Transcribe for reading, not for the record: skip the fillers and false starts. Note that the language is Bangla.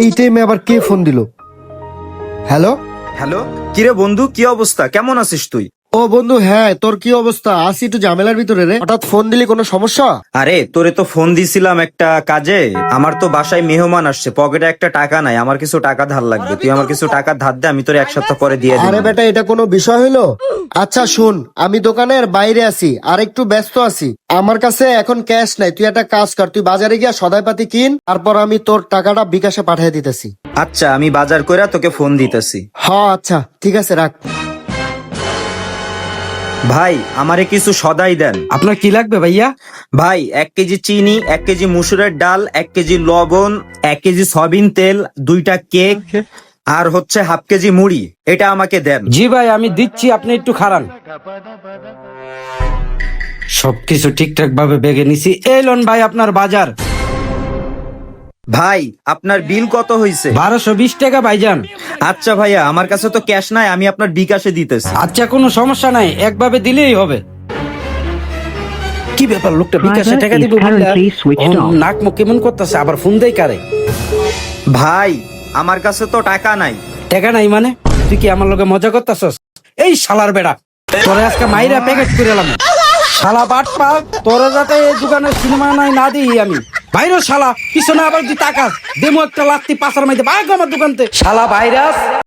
এই টাইমে আবার কে ফোন দিল? হ্যালো হ্যালো, কিরে বন্ধু, কি অবস্থা? কেমন আছিস তুই? ও বন্ধু, হ্যাঁ তোর কি অবস্থা? আসি একটু ঝামেলার ভিতরে রে, হঠাৎ ফোন দিলি, কোনো সমস্যা? আরে তোরে তো ফোন দিছিলাম একটা কাজে। আমার তো বাসায় মেহমান আসছে, পকেটে একটা টাকা নাই, আমার কিছু টাকা ধার লাগবে। তুই আমার কিছু টাকা ধার দে, আমি তোর এক সপ্তাহ পরে দিয়ে আরে দিই। বেটা, এটা কোনো বিষয় হইলো? আচ্ছা শুন, আমি দোকানের বাইরে আছি আর একটু ব্যস্ত আছি, আমার কাছে এখন ক্যাশ নাই। তুই একটা কাজ কর, তুই বাজারে গিয়া সদাইপাতি কিন, তারপর আমি তোর টাকাটা বিকাশে পাঠিয়ে দিতেছি। আচ্ছা, আমি বাজার কইরা তোকে ফোন দিতেছি। হ্যাঁ আচ্ছা ঠিক আছে, রাখ। ভাই, আমারে কিছু সদাই দেন। আপনার কি লাগবে ভাইয়া? ভাই, 1 কেজি চিনি, 1 কেজি মুসুরের ডাল, 1 কেজি লবণ, 1 কেজি সয়াবিন তেল, 2টা কেক, আর হচ্ছে হাফ কেজি মুড়ি। এটা আমাকে দেন। জি ভাই, আমি দিচ্ছি, আপনি একটু খারান। সবকিছু ঠিকঠাক ভাবে বেগে নিছি। এই লোন ভাই আপনার বাজার। ভাই, আপনার বিল কত হইছে? 1220 টাকা ভাইজান। আচ্ছা ভাইয়া, আমার কাছে তো ক্যাশ নাই, আমি আপনার বিকাশে দিতেছি। আচ্ছা কোনো সমস্যা নাই, একভাবে দিলেই হবে। কি ব্যাপার, লোকটা বিকাশে টাকা দিব বললা? নাক মুখ কেমন করতেছে, আবার ফোন দেয় কারে? ভাই, আমার কাছে তো টাকা নাই। টাকা নাই মানে? তুই কি আমার লগে মজা করতেছস? এই শালার বেড়া, তোরে আজকে মাইরা প্যাকেট করে এলাম। শালা বাট পা, তোরে যাতে এই দোকানের সিনেমা নাই না দিই আমি। বাইরে শালা, পিছনে আবার তুই তাকাস, দেমু একটা লাত্তি পাছার মাইতে ভাগ আমার দোকানতে। শালা ভাইরাস।